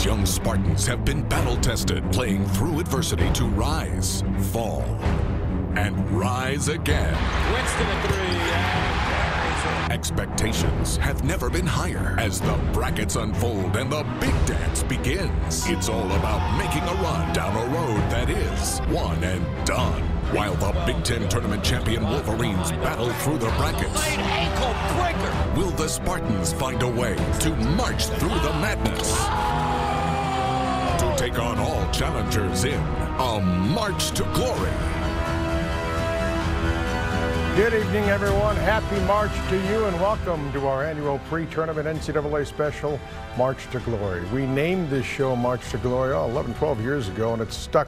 young Spartans have been battle-tested, playing through adversity to rise, fall, and rise again. Winston at three. Expectations have never been higher as the brackets unfold and the big dance begins. It's all about making a run down a road that is one and done. While the Big Ten tournament champion Wolverines battle through the brackets, Ankle breaker. will the Spartans find a way to march through the madness? To take on all challengers in a march to glory. Good evening, everyone. Happy March to you, and welcome to our annual pre-tournament NCAA special, March to Glory. We named this show March to Glory 11, 12 years ago, and it's stuck.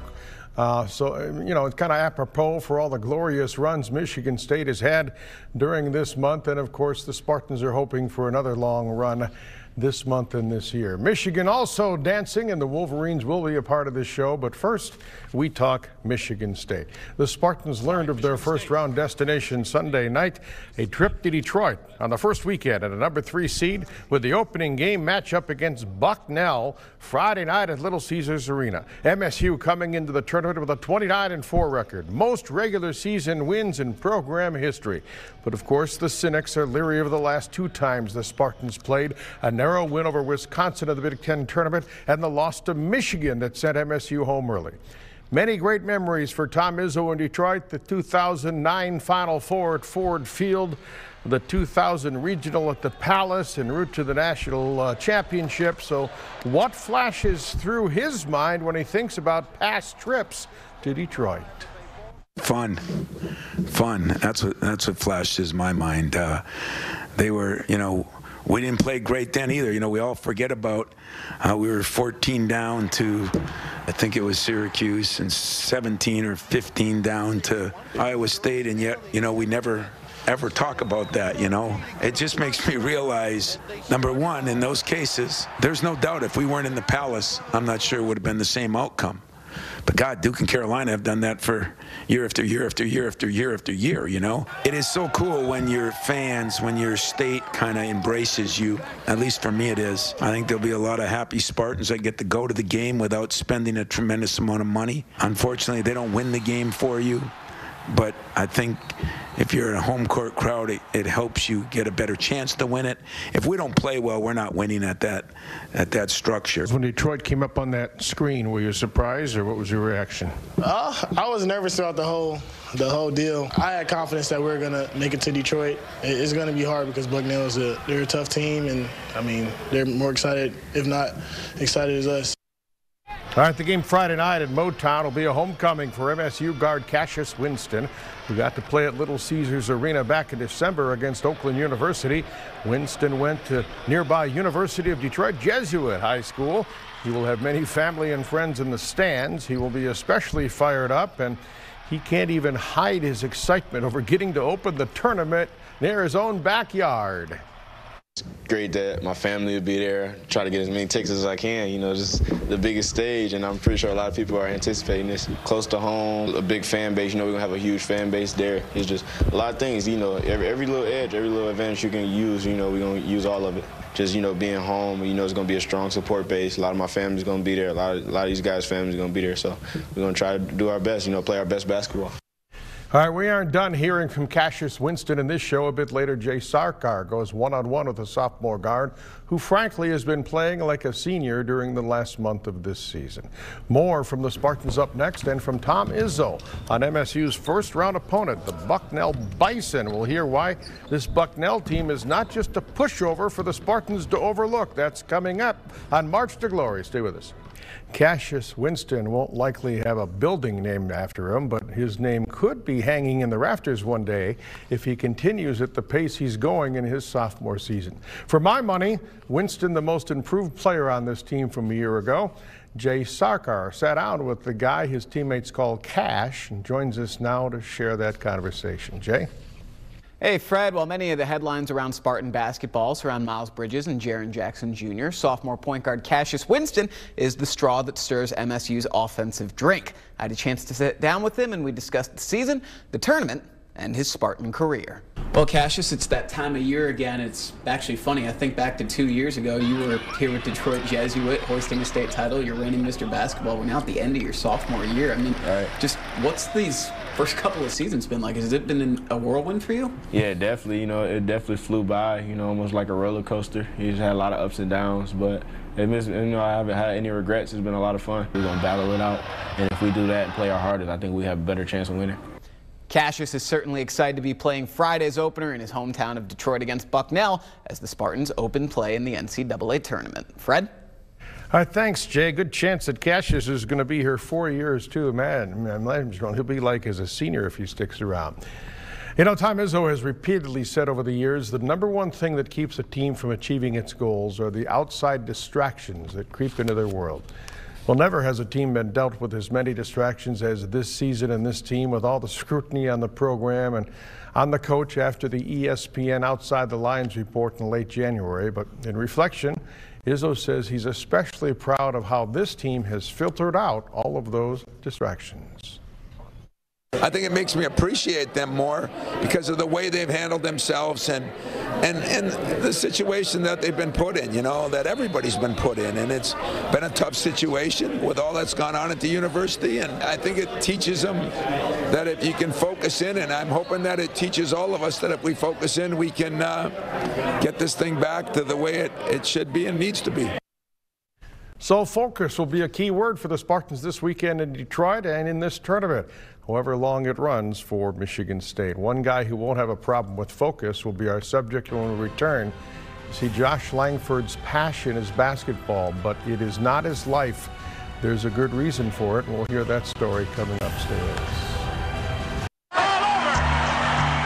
It's kind of apropos for all the glorious runs Michigan State has had during this month. And, of course, the Spartans are hoping for another long run this month and this year. Michigan also dancing, and the Wolverines will be a part of this show. But first, we talk Michigan State. The Spartans learned of their first-round destination Sunday night, a trip to Detroit on the first weekend at a number 3 seed with the opening game matchup against Bucknell Friday night at Little Caesars Arena. MSU coming into the tournament with a 29-4 record, most regular season wins in program history. But, of course, the cynics are leery of the last 2 times the Spartans played, a narrow win over Wisconsin in the Big Ten tournament and the loss to Michigan that sent MSU home early. Many great memories for Tom Izzo in Detroit, the 2009 Final Four at Ford Field, the 2000 regional at the Palace en route to the national championship. So what flashes through his mind when he thinks about past trips to Detroit? Fun. That's what flashes my mind. They were, we didn't play great then either. We all forget about we were 14 down to, I think it was Syracuse, and 17 or 15 down to Iowa State, and yet, we never ever talk about that. It just makes me realize, number one, in those cases, there's no doubt if we weren't in the Palace, I'm not sure it would have been the same outcome. But God, Duke and Carolina have done that for year after year after year after year after year, It is so cool when your fans, when your state kind of embraces you. At least for me it is. I think there'll be a lot of happy Spartans that get to go to the game without spending a tremendous amount of money. Unfortunately, they don't win the game for you. But I think if you're in a home court crowd, it helps you get a better chance to win it. If we don't play well, we're not winning at that structure. When Detroit came up on that screen, were you surprised, or what was your reaction? I was nervous throughout the whole deal. I had confidence that we were gonna make it to Detroit. It's gonna be hard because Bucknell they're a tough team, and they're more excited, if not excited as us. All right, the game Friday night at Motown will be a homecoming for MSU guard Cassius Winston, who got to play at Little Caesars Arena back in December against Oakland University. Winston went to nearby University of Detroit Jesuit High School. He will have many family and friends in the stands. He will be especially fired up, and he can't even hide his excitement over getting to open the tournament near his own backyard. Great that my family will be there, try to get as many tickets as I can, just the biggest stage, and I'm pretty sure a lot of people are anticipating this. Close to home, a big fan base, we're gonna have a huge fan base there. It's just a lot of things, every little edge, every little advantage you can use, we're gonna use all of it. Just, being home, it's gonna be a strong support base. A lot of my family's gonna be there, a lot of these guys' families gonna be there, so we're gonna try to do our best, play our best basketball. All right, we aren't done hearing from Cassius Winston in this show. A bit later, Jay Sarkar goes one-on-one with a sophomore guard who frankly has been playing like a senior during the last month of this season. More from the Spartans up next, and from Tom Izzo on MSU's first-round opponent, the Bucknell Bison. We'll hear why this Bucknell team is not just a pushover for the Spartans to overlook. That's coming up on March to Glory. Stay with us. Cassius Winston won't likely have a building named after him, but his name could be hanging in the rafters one day if he continues at the pace he's going in his sophomore season. For my money, Winston, the most improved player on this team from a year ago. Jay Sarkar sat down with the guy his teammates call Cash and joins us now to share that conversation. Jay? Hey, Fred. Well, many of the headlines around Spartan basketball surround Miles Bridges and Jaren Jackson Jr. Sophomore point guard Cassius Winston is the straw that stirs MSU's offensive drink. I had a chance to sit down with him, and we discussed the season, the tournament, end his Spartan career. Well, Cassius, it's that time of year again. It's actually funny. I think back to 2 years ago, you were here with Detroit Jesuit, hoisting a state title. You're reigning Mr. Basketball. We're now at the end of your sophomore year. I mean, just what's these first couple of seasons been like? Has it been a whirlwind for you? Yeah, definitely. You know, it definitely flew by, you know, almost like a roller coaster. You just had a lot of ups and downs, but I haven't had any regrets. It's been a lot of fun. We're going to battle it out, and if we do that and play our hardest, I think we have a better chance of winning. Cassius is certainly excited to be playing Friday's opener in his hometown of Detroit against Bucknell as the Spartans open play in the NCAA tournament. Fred? All right, thanks, Jay. Good chance that Cassius is going to be here 4 years, too. Man, he'll be like as a senior if he sticks around. You know, Tom Izzo has repeatedly said over the years the number one thing that keeps a team from achieving its goals are the outside distractions that creep into their world. Well, never has a team been dealt with as many distractions as this season and this team, with all the scrutiny on the program and on the coach after the ESPN Outside the Lines report in late January. But in reflection, Izzo says he's especially proud of how this team has filtered out all of those distractions. I think it makes me appreciate them more because of the way they've handled themselves and the situation that they've been put in, you know, that everybody's been put in. And it's been a tough situation with all that's gone on at the university. And I think it teaches them that if you can focus in, and I'm hoping that it teaches all of us that if we focus in, we can get this thing back to the way it should be and needs to be. So focus will be a key word for the Spartans this weekend in Detroit and in this tournament, however long it runs for Michigan State. One guy who won't have a problem with focus will be our subject when we return. You see, Josh Langford's passion is basketball, but it is not his life. There's a good reason for it, and we'll hear that story coming upstairs. All over!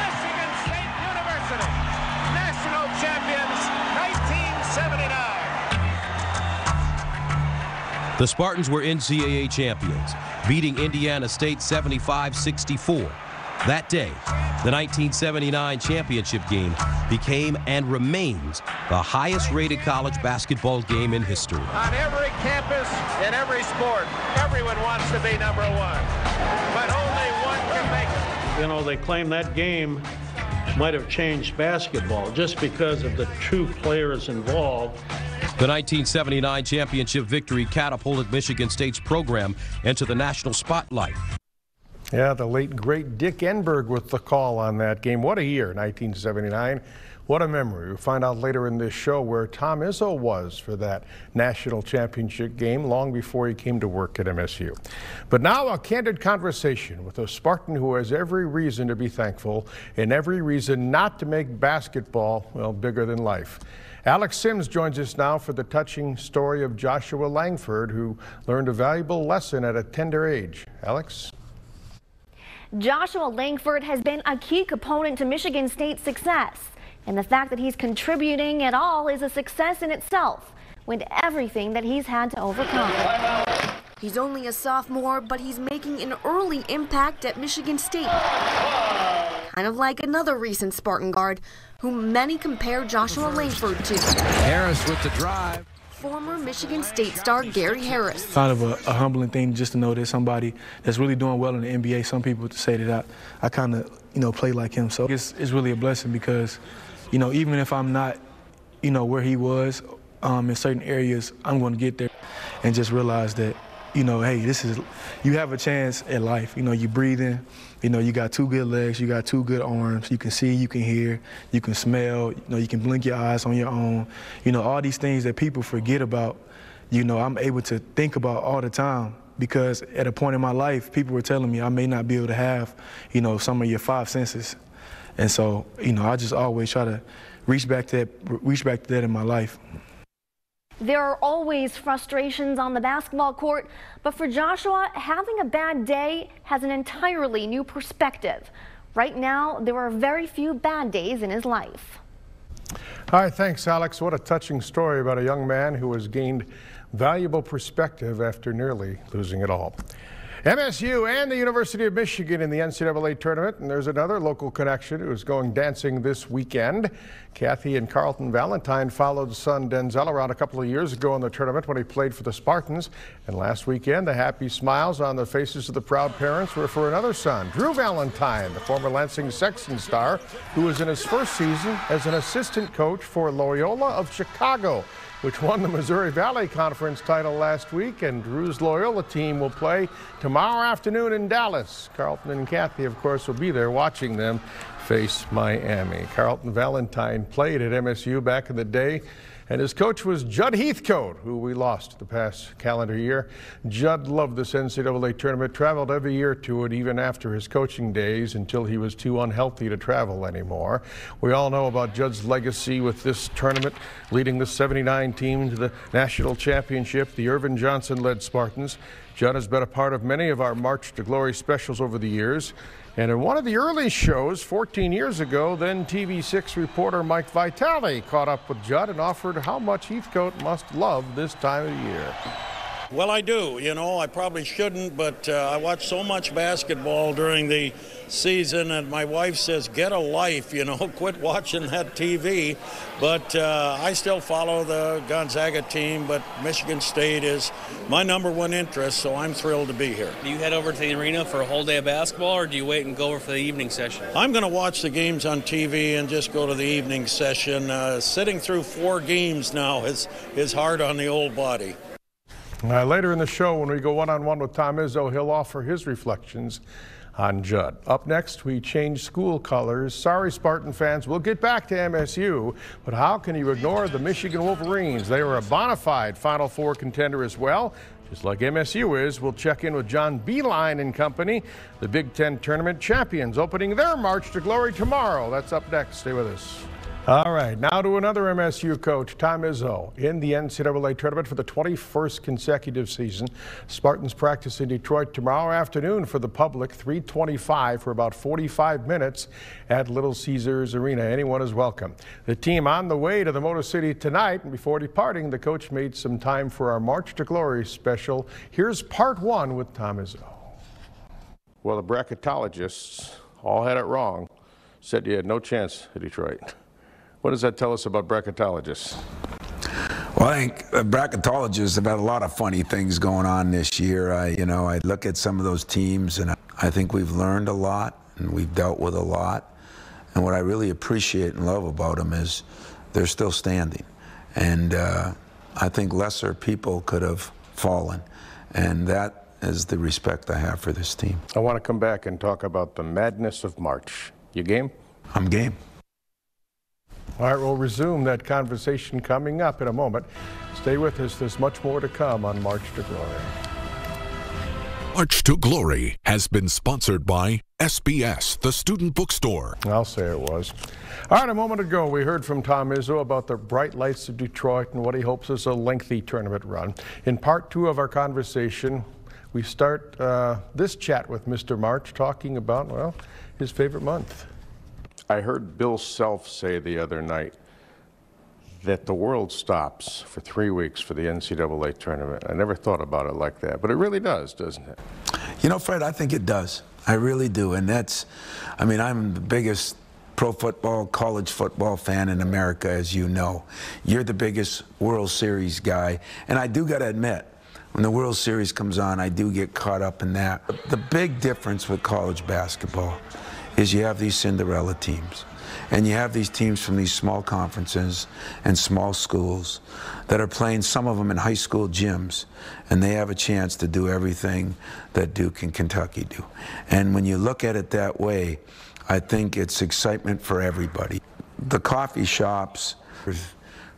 Michigan State University, national champions, 1979. The Spartans were NCAA champions, beating Indiana State 75-64. That day, the 1979 championship game became and remains the highest-rated college basketball game in history. On every campus, in every sport, everyone wants to be number one, but only one can make it. You know, they claim that game might have changed basketball just because of the two players involved. The 1979 championship victory catapulted Michigan State's program into the national spotlight. Yeah, the late, great Dick Enberg with the call on that game. What a year, 1979. What a memory. We'll find out later in this show where Tom Izzo was for that national championship game long before he came to work at MSU. But now a candid conversation with a Spartan who has every reason to be thankful and every reason not to make basketball, well, bigger than life. Alex Sims joins us now for the touching story of Joshua Langford, who learned a valuable lesson at a tender age. Alex? Joshua Langford has been a key component to Michigan State's success. And the fact that he's contributing at all is a success in itself, with everything that he's had to overcome. He's only a sophomore, but he's making an early impact at Michigan State. Kind of like another recent Spartan guard, whom many compare Joshua Langford to. Harris with the drive. Former Michigan State star Gary Harris. Kind of a humbling thing just to know there's somebody that's really doing well in the NBA. Some people would say that I kind of, play like him. So it's really a blessing because, even if I'm not, where he was in certain areas, I'm going to get there and just realize that, hey, you have a chance at life. You're breathing, you got two good legs, you got two good arms, you can see, you can hear, you can smell, you can blink your eyes on your own. All these things that people forget about, I'm able to think about all the time because at a point in my life, people were telling me I may not be able to have, some of your five senses. And so, I just always try to reach back to that in my life. There are always frustrations on the basketball court, but for Joshua, having a bad day has an entirely new perspective. Right now, there are very few bad days in his life. All right, thanks, Alex. What a touching story about a young man who has gained valuable perspective after nearly losing it all. MSU and the University of Michigan in the NCAA tournament, and there's another local connection who's going dancing this weekend. Kathy and Carlton Valentine followed son Denzel around a couple of years ago in the tournament when he played for the Spartans. And last weekend, the happy smiles on the faces of the proud parents were for another son, Drew Valentine, the former Lansing Sexton star, who was in his first season as an assistant coach for Loyola of Chicago, which won the Missouri Valley Conference title last week, and Drew's Loyola team will play tomorrow afternoon in Dallas. Carlton and Kathy, of course, will be there watching them face Miami. Carlton Valentine played at MSU back in the day, and his coach was Judd Heathcote, who we lost the past calendar year. Judd loved this NCAA tournament, traveled every year to it, even after his coaching days, until he was too unhealthy to travel anymore. We all know about Judd's legacy with this tournament, leading the 79 team to the national championship, the Irvin Johnson-led Spartans. Judd has been a part of many of our March to Glory specials over the years. And in one of the early shows 14 years ago, then TV6 reporter Mike Vitale caught up with Judd and offered how much Heathcote must love this time of year. Well, I do. You know, I probably shouldn't, but I watch so much basketball during the season, and my wife says, get a life, you know, quit watching that TV. But I still follow the Gonzaga team, but Michigan State is my #1 interest, so I'm thrilled to be here. Do you head over to the arena for a whole day of basketball, or do you wait and go over for the evening session? I'm going to watch the games on TV and just go to the evening session. Sitting through 4 games now is hard on the old body. Later in the show, when we go one-on-one with Tom Izzo, he'll offer his reflections on Judd. Up next, we change school colors. Sorry, Spartan fans, we'll get back to MSU, but how can you ignore the Michigan Wolverines? They are a bona fide Final Four contender as well, just like MSU is. We'll check in with John Beilein and company, the Big Ten tournament champions, opening their March to Glory tomorrow. That's up next. Stay with us. All right, now to another MSU coach, Tom Izzo, in the NCAA tournament for the 21st consecutive season. Spartans practice in Detroit tomorrow afternoon for the public, 3:25 for about 45 minutes at Little Caesars Arena. Anyone is welcome. The team on the way to the Motor City tonight, and before departing, the coach made some time for our March to Glory special. Here's part 1 with Tom Izzo. Well, the bracketologists all had it wrong, said you had no chance at Detroit. What does that tell us about bracketologists? Well, I think bracketologists have had a lot of funny things going on this year. I look at some of those teams, and I think we've learned a lot, and we've dealt with a lot. And what I really appreciate and love about them is they're still standing. And I think lesser people could have fallen. And that is the respect I have for this team. I want to come back and talk about the madness of March. You game? I'm game. All right, we'll resume that conversation coming up in a moment. Stay with us. There's much more to come on March to Glory. March to Glory has been sponsored by SBS, the student bookstore. I'll say it was. All right, a moment ago, we heard from Tom Izzo about the bright lights of Detroit and what he hopes is a lengthy tournament run. In part 2 of our conversation, we start this chat with Mr. March talking about, well, his favorite month. I heard Bill Self say the other night that the world stops for 3 weeks for the NCAA tournament. I never thought about it like that, but it really does, doesn't it? You know, Fred, I think it does. I really do. And I'm the biggest pro football, college football fan in America, as you know. You're the biggest World Series guy. And I do got to admit, when the World Series comes on, I do get caught up in that. The big difference with college basketball is you have these Cinderella teams, and you have these teams from these small conferences and small schools that are playing, some of them in high school gyms, and they have a chance to do everything that Duke and Kentucky do. And when you look at it that way, I think it's excitement for everybody. The coffee shops,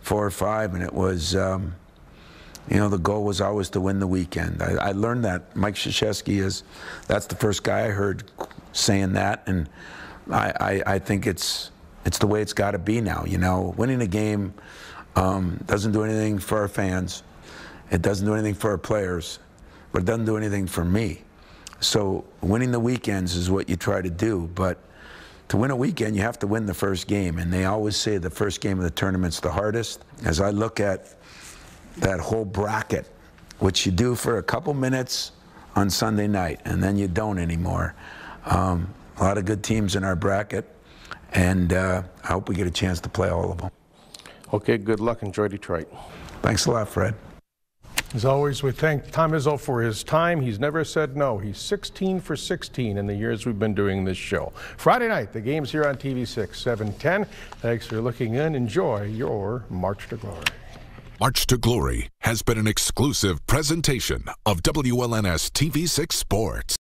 4 or 5, and it was, the goal was always to win the weekend. I learned that. Mike Krzyzewski that's the first guy I heard saying that, and I think it's the way it's got to be now. You know, winning a game doesn't do anything for our fans. It doesn't do anything for our players, but it doesn't do anything for me. So winning the weekends is what you try to do, but to win a weekend, you have to win the first game, and they always say the first game of the tournament's the hardest. As I look at that whole bracket, which you do for a couple minutes on Sunday night, and then you don't anymore. A lot of good teams in our bracket, and I hope we get a chance to play all of them. Okay, good luck. Enjoy Detroit. Thanks a lot, Fred. As always, we thank Tom Izzo for his time. He's never said no. He's 16 for 16 in the years we've been doing this show. Friday night, the game's here on TV6, 7:10. Thanks for looking in. Enjoy your March to Glory. March to Glory has been an exclusive presentation of WLNS TV6 Sports.